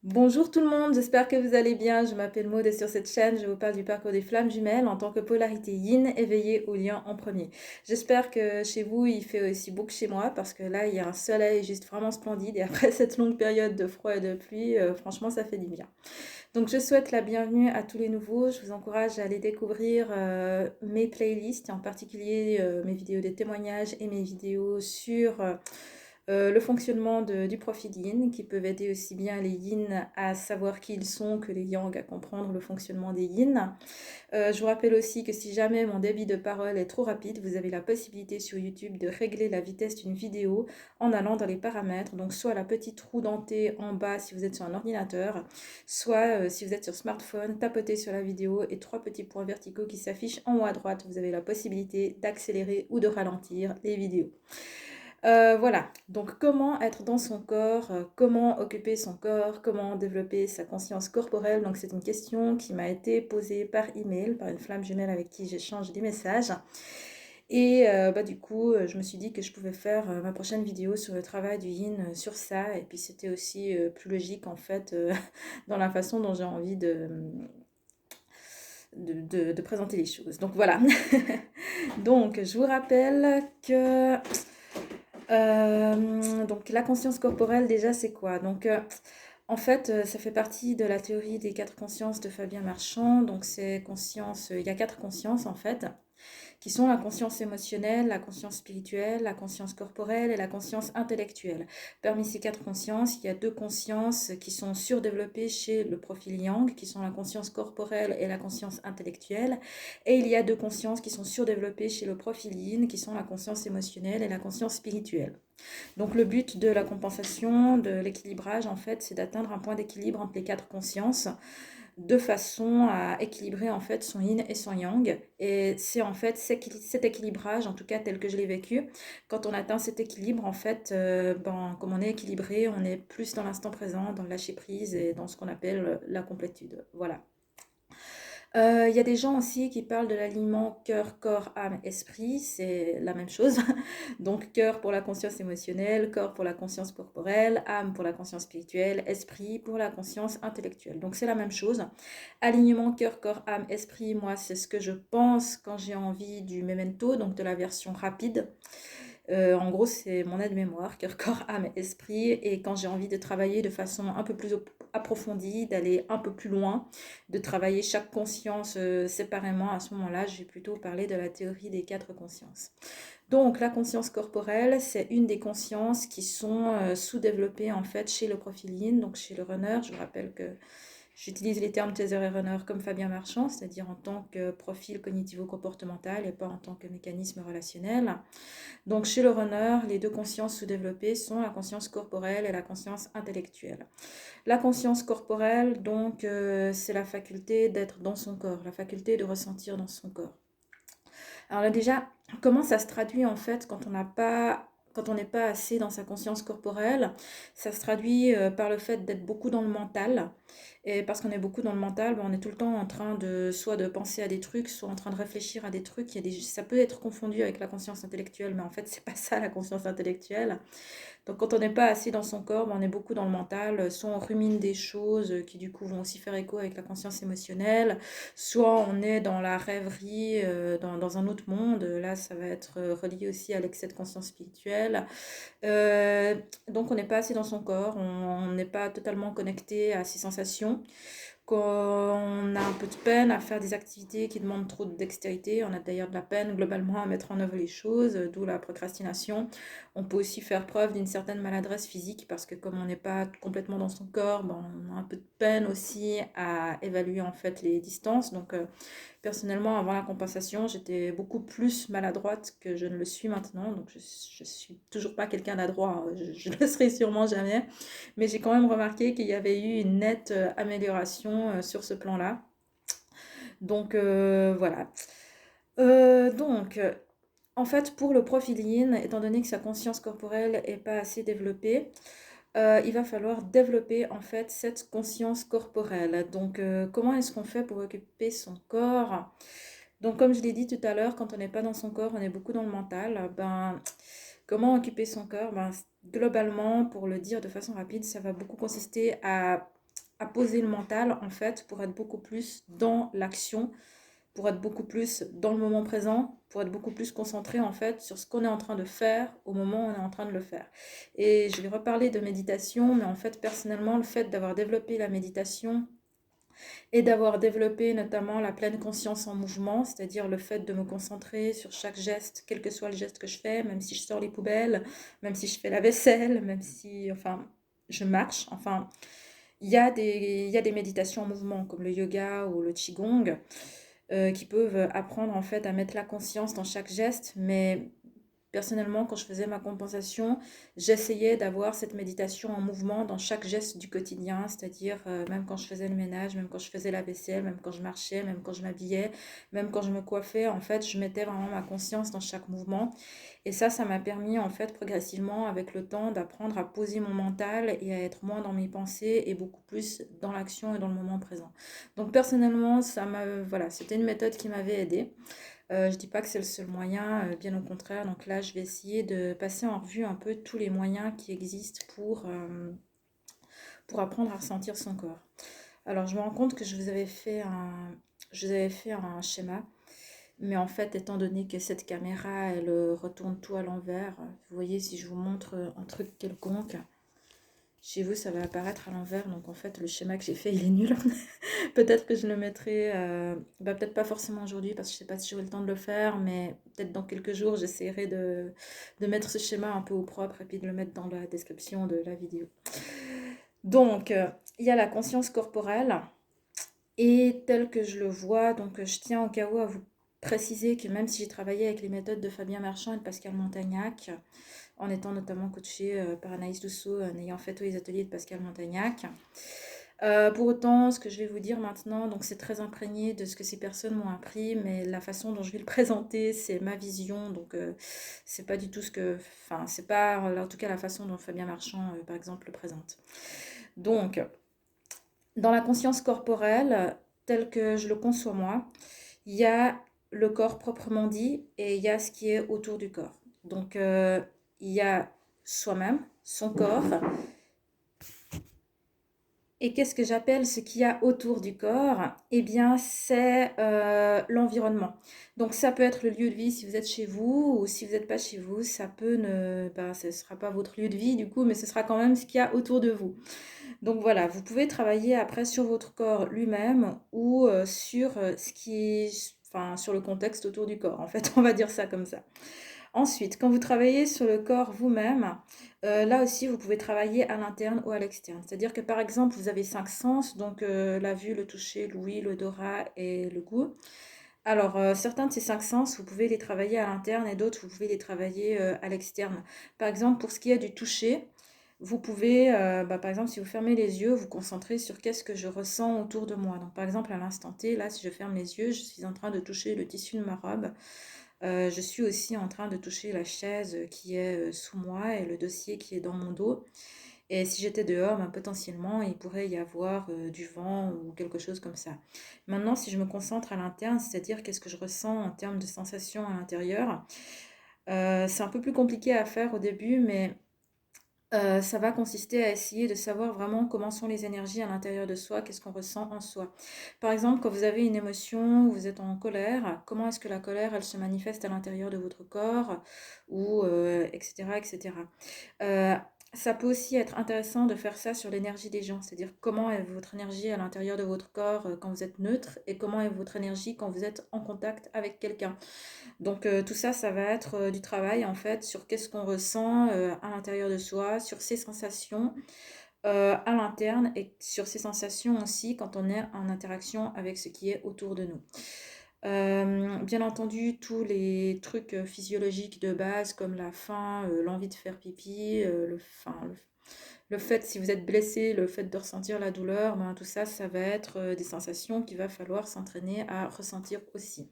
Bonjour tout le monde, j'espère que vous allez bien. Je m'appelle Maud et sur cette chaîne, je vous parle du parcours des flammes jumelles en tant que polarité yin éveillée au lien en premier. J'espère que chez vous il fait aussi beau que chez moi parce que là il y a un soleil juste vraiment splendide et après cette longue période de froid et de pluie, franchement ça fait du bien. Donc je souhaite la bienvenue à tous les nouveaux. Je vous encourage à aller découvrir mes playlists, en particulier mes vidéos de témoignages et mes vidéos sur le fonctionnement du profil yin, qui peuvent aider aussi bien les yin à savoir qui ils sont que les yang à comprendre le fonctionnement des yin. Je vous rappelle aussi que si jamais mon débit de parole est trop rapide, vous avez la possibilité sur YouTube de régler la vitesse d'une vidéo en allant dans les paramètres, donc soit la petite roue dentée en bas si vous êtes sur un ordinateur, soit si vous êtes sur smartphone, tapotez sur la vidéo et trois petits points verticaux qui s'affichent en haut à droite. Vous avez la possibilité d'accélérer ou de ralentir les vidéos. Voilà, donc comment être dans son corps, comment occuper son corps, comment développer sa conscience corporelle. Donc c'est une question qui m'a été posée par email, par une flamme jumelle avec qui j'échange des messages. Et du coup, je me suis dit que je pouvais faire ma prochaine vidéo sur le travail du yin sur ça. Et puis c'était aussi plus logique en fait dans la façon dont j'ai envie de présenter les choses. Donc voilà. Donc je vous rappelle que donc la conscience corporelle, déjà, c'est quoi? Donc, en fait, ça fait partie de la théorie des quatre consciences de Fabien Marchand. Donc, c'est conscience, il y a quatre consciences en fait qui sont la conscience émotionnelle, la conscience spirituelle, la conscience corporelle et la conscience intellectuelle. Parmi ces quatre consciences, il y a deux consciences qui sont surdéveloppées chez le profil Yang, qui sont la conscience corporelle et la conscience intellectuelle. Et il y a deux consciences qui sont surdéveloppées chez le profil Yin, qui sont la conscience émotionnelle et la conscience spirituelle. Donc le but de la compensation, de l'équilibrage, en fait, c'est d'atteindre un point d'équilibre entre les quatre consciences de façon à équilibrer en fait son yin et son yang. Et c'est en fait cet équilibrage, en tout cas tel que je l'ai vécu, quand on atteint cet équilibre, en fait, comme on est équilibré, on est plus dans l'instant présent, dans le lâcher prise et dans ce qu'on appelle la complétude. Voilà. Il y a des gens aussi qui parlent de l'alignement cœur, corps, âme, esprit, c'est la même chose. Donc cœur pour la conscience émotionnelle, corps pour la conscience corporelle, âme pour la conscience spirituelle, esprit pour la conscience intellectuelle. Donc c'est la même chose. Alignement cœur, corps, âme, esprit, moi c'est ce que je pense quand j'ai envie du memento, donc de la version rapide. En gros, c'est mon aide-mémoire, cœur, corps, âme, esprit. Et quand j'ai envie de travailler de façon un peu plus approfondie, d'aller un peu plus loin, de travailler chaque conscience séparément, à ce moment-là, je vais plutôt parler de la théorie des quatre consciences. Donc, la conscience corporelle, c'est une des consciences qui sont sous-développées en fait chez le profil Yin, donc chez le runner. Je vous rappelle que j'utilise les termes Taser et Runner comme Fabien Marchand, c'est-à-dire en tant que profil cognitivo-comportemental et pas en tant que mécanisme relationnel. Donc chez le runner, les deux consciences sous-développées sont la conscience corporelle et la conscience intellectuelle. La conscience corporelle, donc, c'est la faculté d'être dans son corps, la faculté de ressentir dans son corps. Alors là déjà, comment ça se traduit en fait quand on n'est pas assez dans sa conscience corporelle? Ça se traduit par le fait d'être beaucoup dans le mental. Et parce qu'on est beaucoup dans le mental, on est tout le temps en train de soit de penser à des trucs, soit en train de réfléchir à des trucs. Ça peut être confondu avec la conscience intellectuelle, mais en fait, c'est pas ça la conscience intellectuelle. Donc quand on n'est pas assis dans son corps, on est beaucoup dans le mental, soit on rumine des choses qui du coup vont aussi faire écho avec la conscience émotionnelle, soit on est dans la rêverie, dans un autre monde, là ça va être relié aussi à l'excès de conscience spirituelle. Donc on n'est pas assis dans son corps, on n'est pas totalement connecté à ses sensations. Quand on a un peu de peine à faire des activités qui demandent trop de dextérité, on a d'ailleurs de la peine globalement à mettre en œuvre les choses, d'où la procrastination. On peut aussi faire preuve d'une certaine maladresse physique parce que comme on n'est pas complètement dans son corps, on a un peu de peine aussi à évaluer en fait les distances. Donc personnellement, avant la compensation, j'étais beaucoup plus maladroite que je ne le suis maintenant. Donc je suis toujours pas quelqu'un d'adroit, hein. Je le serai sûrement jamais. Mais j'ai quand même remarqué qu'il y avait eu une nette amélioration sur ce plan-là. Donc voilà. Donc, en fait, pour le profil Yin, étant donné que sa conscience corporelle n'est pas assez développée, il va falloir développer en fait cette conscience corporelle. Donc, comment est-ce qu'on fait pour occuper son corps? Donc, comme je l'ai dit tout à l'heure, quand on n'est pas dans son corps, on est beaucoup dans le mental. Comment occuper son corps? Globalement, pour le dire de façon rapide, ça va beaucoup consister à à poser le mental, en fait, pour être beaucoup plus dans l'action, pour être beaucoup plus dans le moment présent, pour être beaucoup plus concentré en fait sur ce qu'on est en train de faire au moment où on est en train de le faire. Et je vais reparler de méditation, mais en fait personnellement le fait d'avoir développé la méditation et d'avoir développé notamment la pleine conscience en mouvement, c'est-à-dire le fait de me concentrer sur chaque geste, quel que soit le geste que je fais, même si je sors les poubelles, même si je fais la vaisselle, même si, enfin, je marche, enfin, il y a des méditations en mouvement comme le yoga ou le qigong qui peuvent apprendre en fait à mettre la conscience dans chaque geste, mais personnellement, quand je faisais ma compensation, j'essayais d'avoir cette méditation en mouvement dans chaque geste du quotidien, c'est-à-dire même quand je faisais le ménage, même quand je faisais la vaisselle, même quand je marchais, même quand je m'habillais, même quand je me coiffais, en fait, je mettais vraiment ma conscience dans chaque mouvement. Et ça m'a permis en fait progressivement avec le temps d'apprendre à poser mon mental et à être moins dans mes pensées et beaucoup plus dans l'action et dans le moment présent. Donc personnellement, voilà, c'était une méthode qui m'avait aidée. Je dis pas que c'est le seul moyen, bien au contraire. Donc là, je vais essayer de passer en revue un peu tous les moyens qui existent pour apprendre à ressentir son corps. Alors, je me rends compte que je vous avais fait un schéma, mais en fait, étant donné que cette caméra, elle retourne tout à l'envers, vous voyez, si je vous montre un truc quelconque, chez vous, ça va apparaître à l'envers. Donc en fait, le schéma que j'ai fait, il est nul. Peut-être que je le mettrai, peut-être pas forcément aujourd'hui parce que je sais pas si j'aurai le temps de le faire, mais peut-être dans quelques jours, j'essaierai de mettre ce schéma un peu au propre et puis de le mettre dans la description de la vidéo. Donc, il y a la conscience corporelle et tel que je le vois, donc je tiens au cas où à vous préciser que même si j'ai travaillé avec les méthodes de Fabien Marchand et de Pascal Montagnac, en étant notamment coachée par Anaïs Dussault, en ayant fait tous les ateliers de Pascal Montagnac, pour autant, ce que je vais vous dire maintenant, donc c'est très imprégné de ce que ces personnes m'ont appris, mais la façon dont je vais le présenter, c'est ma vision, donc c'est pas du tout ce que, enfin, c'est pas en tout cas la façon dont Fabien Marchand, par exemple, le présente. Donc, dans la conscience corporelle, telle que je le conçois moi, il y a le corps proprement dit et il y a ce qui est autour du corps. Donc, il y a soi-même, son corps, et qu'est-ce que j'appelle ce qu'il y a autour du corps? Eh bien, c'est l'environnement. Donc, ça peut être le lieu de vie si vous êtes chez vous, ou si vous n'êtes pas chez vous, ça peut ne, ben, ce ne sera pas votre lieu de vie du coup, mais ce sera quand même ce qu'il y a autour de vous. Donc voilà, vous pouvez travailler après sur votre corps lui-même ou sur ce qui est, enfin, sur le contexte autour du corps. En fait, on va dire ça comme ça. Ensuite, quand vous travaillez sur le corps vous-même, là aussi, vous pouvez travailler à l'interne ou à l'externe. C'est-à-dire que par exemple, vous avez 5 sens, donc la vue, le toucher, l'ouïe, l'odorat et le goût. Alors, certains de ces 5 sens, vous pouvez les travailler à l'interne et d'autres, vous pouvez les travailler à l'externe. Par exemple, pour ce qui est du toucher, vous pouvez, par exemple, si vous fermez les yeux, vous concentrer sur qu'est-ce que je ressens autour de moi. Donc, par exemple, à l'instant T, là, si je ferme les yeux, je suis en train de toucher le tissu de ma robe. Je suis aussi en train de toucher la chaise qui est sous moi et le dossier qui est dans mon dos. Et si j'étais dehors, ben, potentiellement, il pourrait y avoir du vent ou quelque chose comme ça. Maintenant, si je me concentre à l'interne, c'est-à-dire qu'est-ce que je ressens en termes de sensations à l'intérieur, c'est un peu plus compliqué à faire au début, mais ça va consister à essayer de savoir vraiment comment sont les énergies à l'intérieur de soi, qu'est-ce qu'on ressent en soi. Par exemple, quand vous avez une émotion, vous êtes en colère, comment est-ce que la colère, elle se manifeste à l'intérieur de votre corps, ou etc., etc. Euh, Ça peut aussi être intéressant de faire ça sur l'énergie des gens, c'est-à-dire comment est votre énergie à l'intérieur de votre corps quand vous êtes neutre et comment est votre énergie quand vous êtes en contact avec quelqu'un. Donc tout ça, ça va être du travail en fait sur qu'est-ce qu'on ressent à l'intérieur de soi, sur ses sensations à l'interne et sur ses sensations aussi quand on est en interaction avec ce qui est autour de nous. Bien entendu, tous les trucs physiologiques de base comme la faim, l'envie de faire pipi, le fait, si vous êtes blessé, le fait de ressentir la douleur, ben, tout ça, ça va être des sensations qu'il va falloir s'entraîner à ressentir aussi.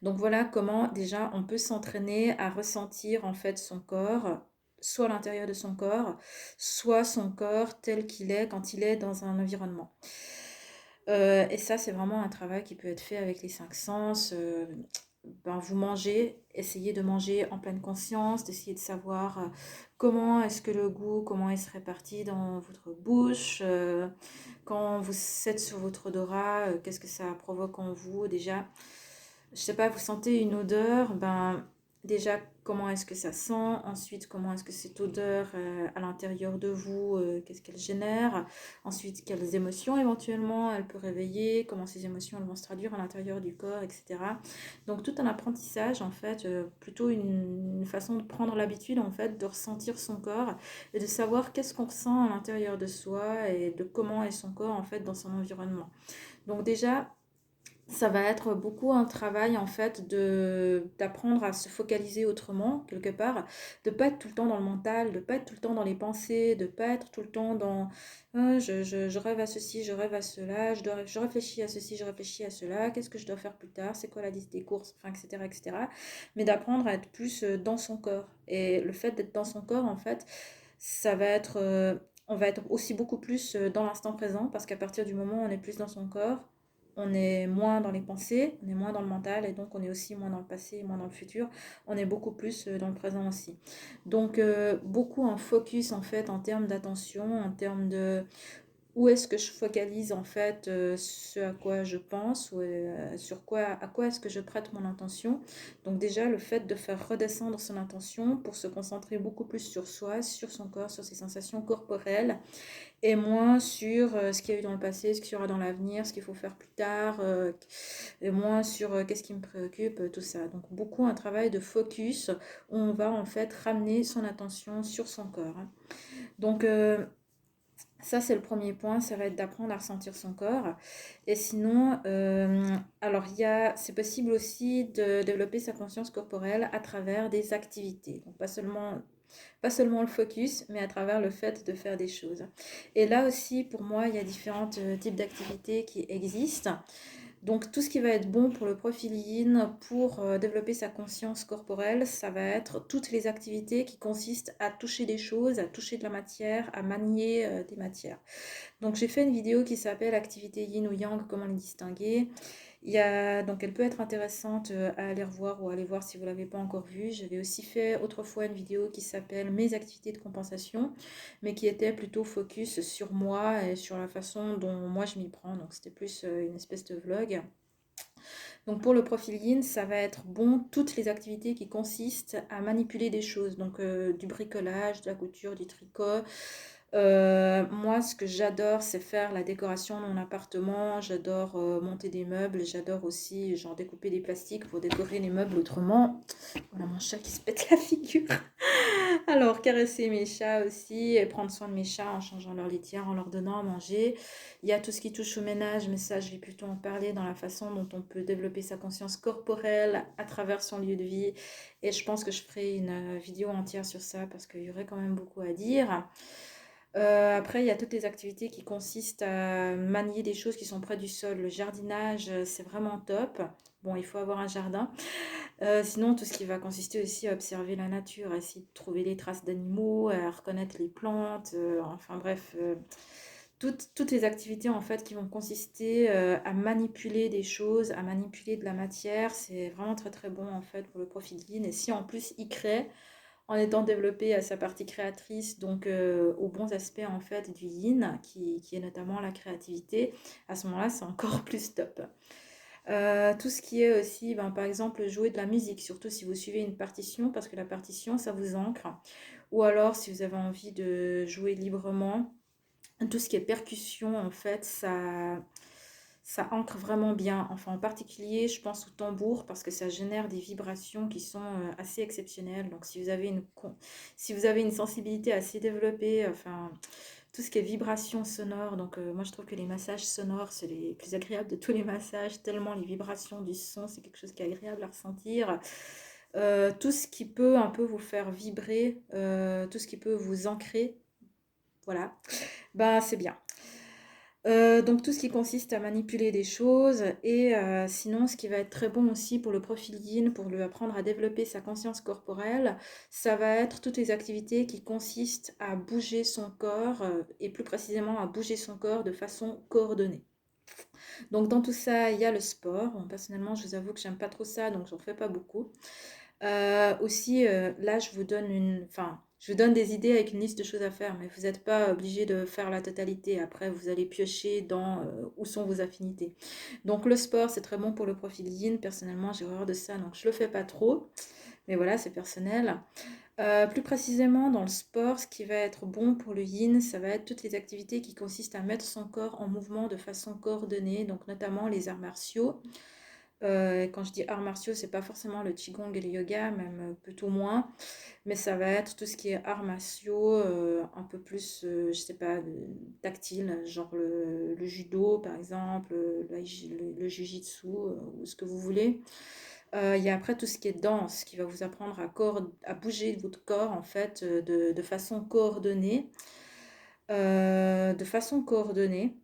Donc voilà comment déjà on peut s'entraîner à ressentir en fait son corps, soit à l'intérieur de son corps, soit son corps tel qu'il est quand il est dans un environnement. Et ça, c'est vraiment un travail qui peut être fait avec les 5 sens. ben, vous mangez, essayez de manger en pleine conscience, d'essayer de savoir comment est-ce que le goût, comment il se répartit dans votre bouche, quand vous êtes sur votre odorat, qu'est-ce que ça provoque en vous déjà. Je sais pas, vous sentez une odeur, ben déjà comment est-ce que ça sent, ensuite comment est-ce que cette odeur à l'intérieur de vous, qu'est-ce qu'elle génère, ensuite quelles émotions éventuellement elle peut réveiller, comment ces émotions elles vont se traduire à l'intérieur du corps, etc. Donc tout un apprentissage en fait, plutôt une façon de prendre l'habitude en fait de ressentir son corps et de savoir qu'est-ce qu'on ressent à l'intérieur de soi et de comment est son corps en fait dans son environnement. Donc déjà, ça va être beaucoup un travail en fait de d'apprendre à se focaliser autrement quelque part, de pas être tout le temps dans le mental, de pas être tout le temps dans les pensées, de pas être tout le temps dans ah, je rêve à ceci, je rêve à cela, je réfléchis à ceci, je réfléchis à cela, qu'est-ce que je dois faire plus tard, c'est quoi la liste des courses, enfin etc etc. Mais d'apprendre à être plus dans son corps. Et le fait d'être dans son corps en fait, ça va être on va être aussi beaucoup plus dans l'instant présent parce qu'à partir du moment où on est plus dans son corps, on est moins dans les pensées, on est moins dans le mental et donc on est aussi moins dans le passé, moins dans le futur. On est beaucoup plus dans le présent aussi. Donc beaucoup en focus en fait en termes d'attention, en termes de où est-ce que je focalise en fait ce à quoi je pense ou sur quoi à quoi est-ce que je prête mon attention. Donc déjà le fait de faire redescendre son attention pour se concentrer beaucoup plus sur soi, sur son corps, sur ses sensations corporelles et moins sur ce qu'il y a eu dans le passé, ce qu'il y aura dans l'avenir, ce qu'il faut faire plus tard, et moins sur qu'est-ce qui me préoccupe, tout ça. Donc beaucoup un travail de focus où on va en fait ramener son attention sur son corps, hein. Donc ça c'est le premier point, ça va être d'apprendre à ressentir son corps. Et sinon, alors c'est possible aussi de développer sa conscience corporelle à travers des activités. Donc pas seulement le focus, mais à travers le fait de faire des choses. Et là aussi, pour moi, il y a différents types d'activités qui existent. Donc tout ce qui va être bon pour le profil yin, pour développer sa conscience corporelle, ça va être toutes les activités qui consistent à toucher des choses, à toucher de la matière, à manier des matières. Donc j'ai fait une vidéo qui s'appelle Activité yin ou yang, comment les distinguer. Donc elle peut être intéressante à aller revoir ou à aller voir si vous ne l'avez pas encore vue. J'avais aussi fait autrefois une vidéo qui s'appelle Mes activités de compensation, mais qui était plutôt focus sur moi et sur la façon dont moi je m'y prends. Donc c'était plus une espèce de vlog. Donc pour le profil yin, ça va être bon toutes les activités qui consistent à manipuler des choses, donc du bricolage, de la couture, du tricot. Moi, ce que j'adore, c'est faire la décoration de mon appartement. J'adore monter des meubles. J'adore aussi genre découper des plastiques pour décorer les meubles autrement. Voilà mon chat qui se pète la figure. Alors, caresser mes chats aussi et prendre soin de mes chats en changeant leur litière, en leur donnant à manger. Il y a tout ce qui touche au ménage, mais ça, je vais plutôt en parler dans la façon dont on peut développer sa conscience corporelle à travers son lieu de vie. Et je pense que je ferai une vidéo entière sur ça parce qu'il y aurait quand même beaucoup à dire. Après, il y a toutes les activités qui consistent à manier des choses qui sont près du sol. Le jardinage, c'est vraiment top. Bon, il faut avoir un jardin. Sinon, tout ce qui va consister aussi à observer la nature, à essayer de trouver les traces d'animaux, à reconnaître les plantes, enfin bref, toutes les activités en fait qui vont consister à manipuler des choses, à manipuler de la matière, c'est vraiment très très bon en fait pour le profil yin. Et si en plus il crée, en étant développé à sa partie créatrice, donc aux bons aspects en fait du yin, qui est notamment la créativité, à ce moment-là c'est encore plus top. Tout ce qui est aussi, ben, par exemple, jouer de la musique, surtout si vous suivez une partition, parce que la partition, ça vous ancre. Ou alors, si vous avez envie de jouer librement, tout ce qui est percussion, en fait, ça ancre vraiment bien. Enfin, en particulier, je pense au tambour, parce que ça génère des vibrations qui sont assez exceptionnelles. Donc, si vous avez une sensibilité assez développée, enfin tout ce qui est vibration sonore. Donc moi je trouve que les massages sonores c'est les plus agréables de tous les massages, tellement les vibrations du son c'est quelque chose qui est agréable à ressentir. Tout ce qui peut un peu vous faire vibrer, tout ce qui peut vous ancrer, voilà, bah c'est bien. Donc tout ce qui consiste à manipuler des choses et sinon ce qui va être très bon aussi pour le profil yin, pour lui apprendre à développer sa conscience corporelle, ça va être toutes les activités qui consistent à bouger son corps et plus précisément à bouger son corps de façon coordonnée. Donc dans tout ça, il y a le sport. Bon, personnellement, je vous avoue que j'aime pas trop ça, donc j'en fais pas beaucoup. Aussi, là, je vous donne des idées avec une liste de choses à faire, mais vous n'êtes pas obligé de faire la totalité. Après, vous allez piocher dans où sont vos affinités. Donc le sport, c'est très bon pour le profil yin. Personnellement, j'ai horreur de ça, donc je le fais pas trop. Mais voilà, c'est personnel. Plus précisément, dans le sport, ce qui va être bon pour le yin, ça va être toutes les activités qui consistent à mettre son corps en mouvement de façon coordonnée, donc notamment les arts martiaux. Quand je dis arts martiaux, c'est pas forcément le qigong et le yoga, même plutôt moins, mais ça va être tout ce qui est arts martiaux, un peu plus, je sais pas, tactile, genre le judo par exemple, le jiu-jitsu, ou ce que vous voulez. Il y a après tout ce qui est danse, qui va vous apprendre à bouger votre corps en fait de façon coordonnée. De façon coordonnée.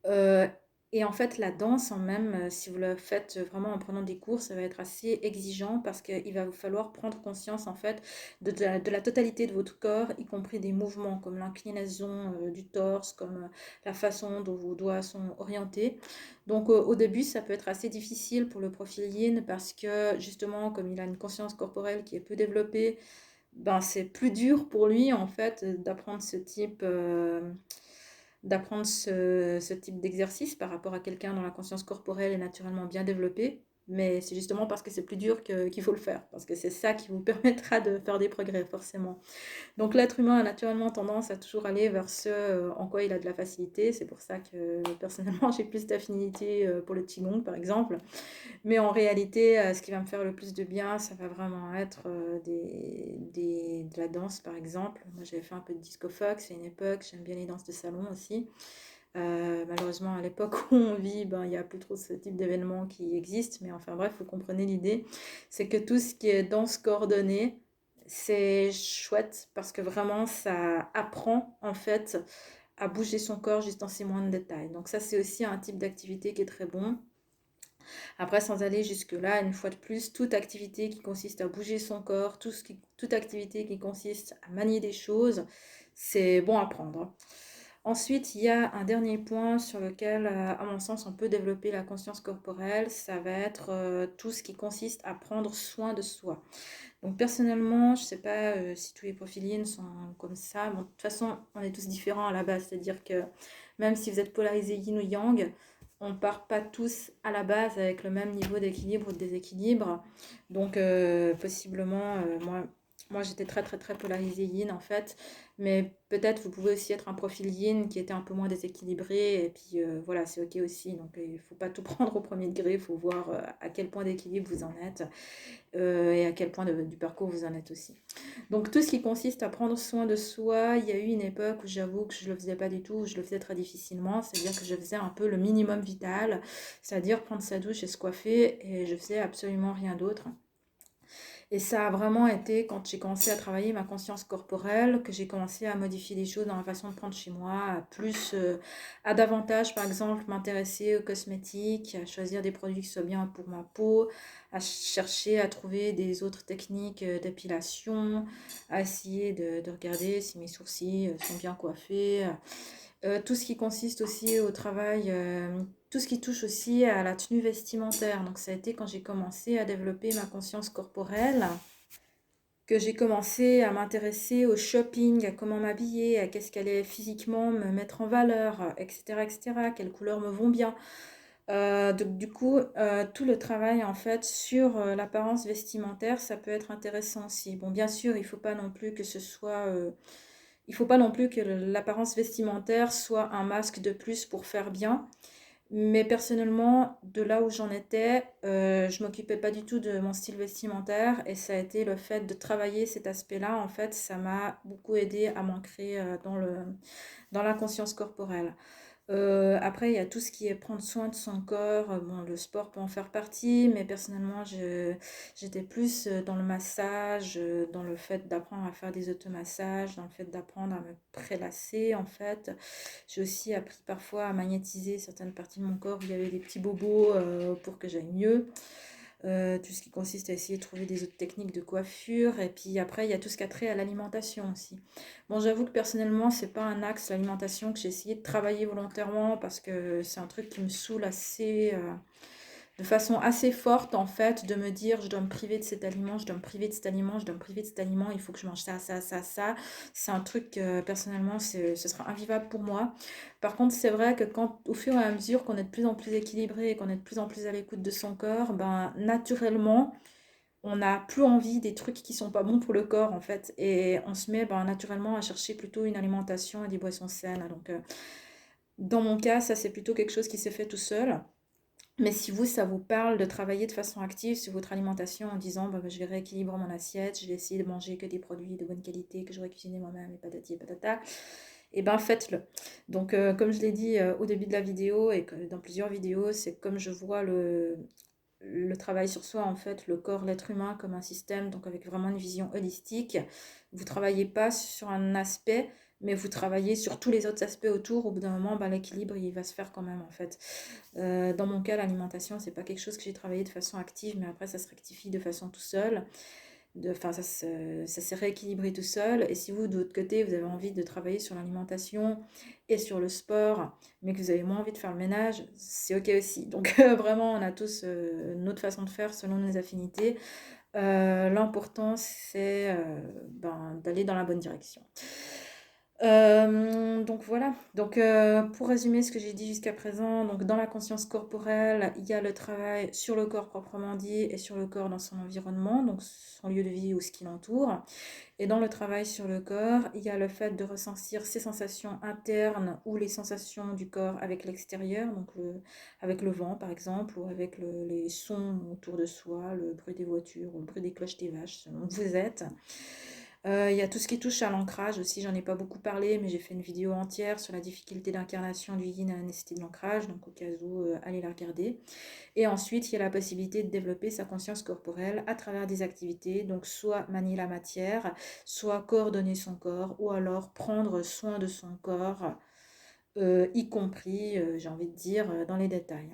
Euh, et en fait, la danse en même, si vous le faites vraiment en prenant des cours, ça va être assez exigeant parce qu'il va vous falloir prendre conscience en fait de la totalité de votre corps, y compris des mouvements comme l'inclinaison du torse, comme la façon dont vos doigts sont orientés. Donc au début, ça peut être assez difficile pour le profil yin parce que justement, comme il a une conscience corporelle qui est peu développée, ben, c'est plus dur pour lui en fait d'apprendre ce type d'exercice par rapport à quelqu'un dont la conscience corporelle est naturellement bien développée. Mais c'est justement parce que c'est plus dur qu'il faut le faire, parce que c'est ça qui vous permettra de faire des progrès, forcément. Donc l'être humain a naturellement tendance à toujours aller vers ce en quoi il a de la facilité. C'est pour ça que personnellement j'ai plus d'affinité pour le Qigong par exemple. Mais en réalité, ce qui va me faire le plus de bien, ça va vraiment être de la danse, par exemple. Moi, j'avais fait un peu de disco fox à une époque. J'aime bien les danses de salon aussi. Malheureusement, à l'époque où on vit, ben, il n'y a plus trop ce type d'événements qui existent. Mais enfin bref, vous comprenez l'idée. C'est que tout ce qui est danse coordonnée, c'est chouette parce que vraiment, ça apprend en fait à bouger son corps juste dans ses moindres détails. Donc ça, c'est aussi un type d'activité qui est très bon. Après, sans aller jusque-là, une fois de plus, toute activité qui consiste à bouger son corps, toute activité qui consiste à manier des choses, c'est bon à prendre. Ensuite, il y a un dernier point sur lequel, à mon sens, on peut développer la conscience corporelle, ça va être tout ce qui consiste à prendre soin de soi. Donc personnellement, je ne sais pas si tous les profils yin sont comme ça. Bon, de toute façon, on est tous différents à la base, c'est-à-dire que même si vous êtes polarisé yin ou yang, on ne part pas tous à la base avec le même niveau d'équilibre ou de déséquilibre. Donc possiblement, moi j'étais très très très polarisée yin en fait, mais peut-être vous pouvez aussi être un profil yin qui était un peu moins déséquilibré, et puis voilà, c'est ok aussi. Donc il ne faut pas tout prendre au premier degré, il faut voir à quel point d'équilibre vous en êtes et à quel point du parcours vous en êtes aussi. Donc tout ce qui consiste à prendre soin de soi, il y a eu une époque où j'avoue que je ne le faisais pas du tout, où je le faisais très difficilement, c'est-à-dire que je faisais un peu le minimum vital, c'est-à-dire prendre sa douche et se coiffer, et je faisais absolument rien d'autre. Et ça a vraiment été quand j'ai commencé à travailler ma conscience corporelle, que j'ai commencé à modifier les choses dans la façon de prendre chez moi, à davantage, par exemple, m'intéresser aux cosmétiques, à choisir des produits qui soient bien pour ma peau, à chercher à trouver des autres techniques d'épilation, à essayer de regarder si mes sourcils sont bien coiffés. Tout ce qui consiste aussi au travail, tout ce qui touche aussi à la tenue vestimentaire. Donc ça a été quand j'ai commencé à développer ma conscience corporelle, que j'ai commencé à m'intéresser au shopping, à comment m'habiller, à qu'est-ce qu'elle allait physiquement me mettre en valeur, etc., etc., quelles couleurs me vont bien. Donc, du coup, tout le travail en fait sur l'apparence vestimentaire, ça peut être intéressant aussi. Bon, bien sûr, il faut pas non plus que l'apparence vestimentaire soit un masque de plus pour faire bien. Mais personnellement, de là où j'en étais, je m'occupais pas du tout de mon style vestimentaire, et ça a été le fait de travailler cet aspect-là. En fait, ça m'a beaucoup aidé à m'ancrer dans la conscience corporelle. Après, il y a tout ce qui est prendre soin de son corps. Bon, le sport peut en faire partie, mais personnellement, j'étais plus dans le massage, dans le fait d'apprendre à faire des automassages, dans le fait d'apprendre à me prélasser, en fait. J'ai aussi appris parfois à magnétiser certaines parties de mon corps où il y avait des petits bobos pour que j'aille mieux. tout ce qui consiste à essayer de trouver des autres techniques de coiffure. Et puis après, il y a tout ce qui a trait à l'alimentation aussi. Bon, j'avoue que personnellement, c'est pas un axe, l'alimentation, que j'ai essayé de travailler volontairement parce que c'est un truc qui me saoule assez, de façon assez forte en fait, de me dire je dois me priver de cet aliment, je dois me priver de cet aliment, je dois me priver de cet aliment, il faut que je mange ça, ça, ça, ça. C'est un truc personnellement, ce sera invivable pour moi. Par contre, c'est vrai que quand, au fur et à mesure qu'on est de plus en plus équilibré et qu'on est de plus en plus à l'écoute de son corps, ben naturellement, on n'a plus envie des trucs qui sont pas bons pour le corps en fait, et on se met ben, naturellement à chercher plutôt une alimentation et des boissons saines. Donc, dans mon cas, ça c'est plutôt quelque chose qui s'est fait tout seul. Mais si vous, ça vous parle de travailler de façon active sur votre alimentation en disant bah, je vais rééquilibrer mon assiette, je vais essayer de manger que des produits de bonne qualité que j'aurais cuisiné moi-même et patati et patata, et ben faites-le. Donc comme je l'ai dit au début de la vidéo et que dans plusieurs vidéos, c'est comme je vois le travail sur soi, en fait, le corps, l'être humain comme un système, donc avec vraiment une vision holistique. Vous travaillez pas sur un aspect, mais vous travaillez sur tous les autres aspects autour. Au bout d'un moment, ben, l'équilibre, il va se faire quand même, en fait. Dans mon cas, l'alimentation, c'est pas quelque chose que j'ai travaillé de façon active, mais après, ça se rectifie de façon tout seul. Enfin, ça s'est rééquilibré tout seul. Et si vous, de l'autre côté, vous avez envie de travailler sur l'alimentation et sur le sport, mais que vous avez moins envie de faire le ménage, c'est ok aussi. Donc vraiment, on a tous notre façon de faire selon nos affinités. L'important, c'est ben, d'aller dans la bonne direction. Donc voilà, donc pour résumer ce que j'ai dit jusqu'à présent, donc dans la conscience corporelle, il y a le travail sur le corps proprement dit et sur le corps dans son environnement, donc son lieu de vie ou ce qui l'entoure. Et dans le travail sur le corps, il y a le fait de ressentir ses sensations internes ou les sensations du corps avec l'extérieur, donc avec le vent par exemple, ou avec les sons autour de soi, le bruit des voitures ou le bruit des cloches des vaches, selon où vous êtes. Il y a tout ce qui touche à l'ancrage aussi, j'en ai pas beaucoup parlé, mais j'ai fait une vidéo entière sur la difficulté d'incarnation du yin et la nécessité de l'ancrage, donc au cas où, allez la regarder. Et ensuite, il y a la possibilité de développer sa conscience corporelle à travers des activités, donc soit manier la matière, soit coordonner son corps, ou alors prendre soin de son corps, y compris, j'ai envie de dire, dans les détails.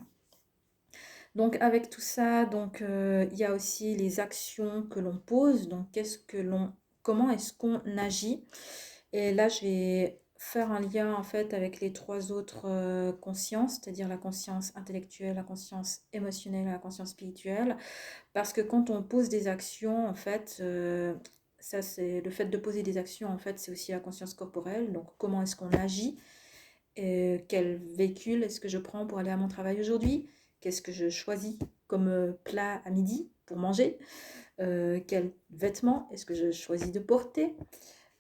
Donc avec tout ça, donc il y a aussi les actions que l'on pose. Donc comment est-ce qu'on agit? Et là, je vais faire un lien en fait avec les trois autres consciences, c'est-à-dire la conscience intellectuelle, la conscience émotionnelle et la conscience spirituelle. Parce que quand on pose des actions, en fait, ça c'est le fait de poser des actions, en fait, c'est aussi la conscience corporelle. Donc comment est-ce qu'on agit? Quel véhicule est-ce que je prends pour aller à mon travail aujourd'hui? Qu'est-ce que je choisis comme plat à midi pour manger? Quels vêtements est-ce que je choisis de porter?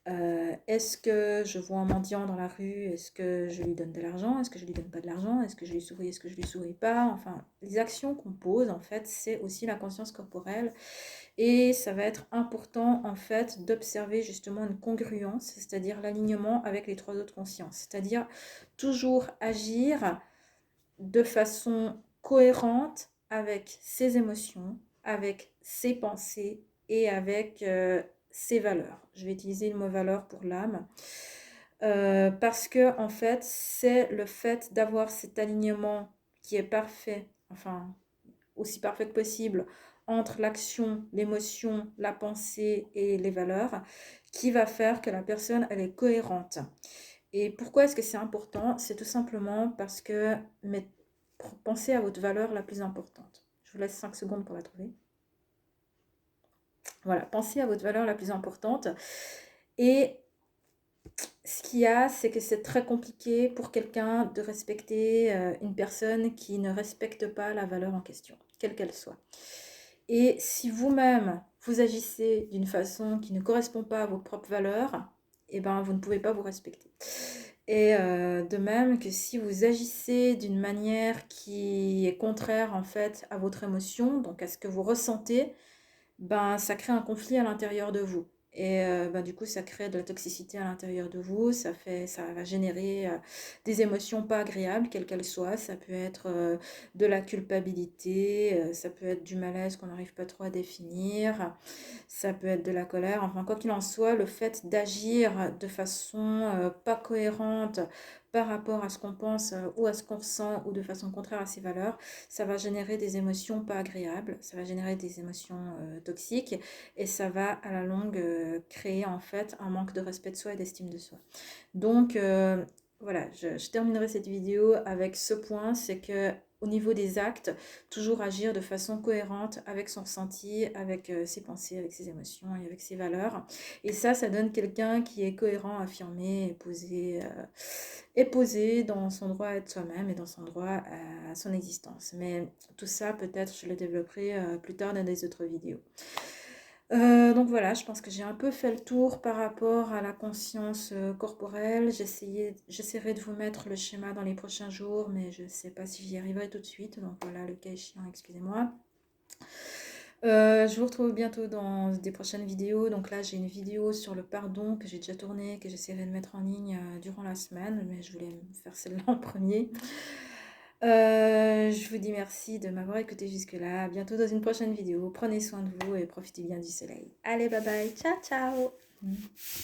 Est-ce que je vois un mendiant dans la rue? Est-ce que je lui donne de l'argent? Est-ce que je lui donne pas de l'argent? Est-ce que je lui souris? Est-ce que je lui souris pas? Enfin, les actions qu'on pose, en fait, c'est aussi la conscience corporelle. Et ça va être important, en fait, d'observer justement une congruence, c'est-à-dire l'alignement avec les trois autres consciences. C'est-à-dire toujours agir de façon cohérente avec ses émotions, avec ses pensées et avec ses valeurs. Je vais utiliser le mot valeur pour l'âme. Parce que en fait, c'est le fait d'avoir cet alignement qui est parfait, enfin aussi parfait que possible, entre l'action, l'émotion, la pensée et les valeurs, qui va faire que la personne, elle est cohérente. Et pourquoi est-ce que c'est important? C'est tout simplement parce que pensez à votre valeur la plus importante. Je vous laisse 5 secondes pour la trouver. Voilà, pensez à votre valeur la plus importante. Et ce qu'il y a, c'est que c'est très compliqué pour quelqu'un de respecter une personne qui ne respecte pas la valeur en question, quelle qu'elle soit. Et si vous-même, vous agissez d'une façon qui ne correspond pas à vos propres valeurs, eh ben, vous ne pouvez pas vous respecter. Et de même que si vous agissez d'une manière qui est contraire en fait à votre émotion, donc à ce que vous ressentez, ben, ça crée un conflit à l'intérieur de vous. Et ben, du coup, ça crée de la toxicité à l'intérieur de vous, ça va générer des émotions pas agréables, quelles qu'elles soient. Ça peut être de la culpabilité, ça peut être du malaise qu'on n'arrive pas trop à définir, ça peut être de la colère. Enfin, quoi qu'il en soit, le fait d'agir de façon pas cohérente, par rapport à ce qu'on pense ou à ce qu'on ressent ou de façon contraire à ses valeurs, ça va générer des émotions pas agréables, ça va générer des émotions toxiques et ça va à la longue créer en fait un manque de respect de soi et d'estime de soi. Donc voilà, je terminerai cette vidéo avec ce point, c'est que au niveau des actes, toujours agir de façon cohérente avec son ressenti, avec ses pensées, avec ses émotions et avec ses valeurs. Et ça donne quelqu'un qui est cohérent, affirmé et posé dans son droit à être soi-même et dans son droit à son existence. Mais tout ça, peut-être, je le développerai plus tard dans des autres vidéos. Donc voilà, je pense que j'ai un peu fait le tour par rapport à la conscience corporelle. J'essaierai de vous mettre le schéma dans les prochains jours, mais je ne sais pas si j'y arriverai tout de suite. Donc voilà, le cas échéant, excusez-moi. Je vous retrouve bientôt dans des prochaines vidéos. Donc là, j'ai une vidéo sur le pardon que j'ai déjà tournée, que j'essaierai de mettre en ligne durant la semaine, mais je voulais faire celle-là en premier. Je vous dis merci de m'avoir écouté jusque-là. À bientôt dans une prochaine vidéo. Prenez soin de vous et profitez bien du soleil. Allez, bye bye. Ciao, ciao.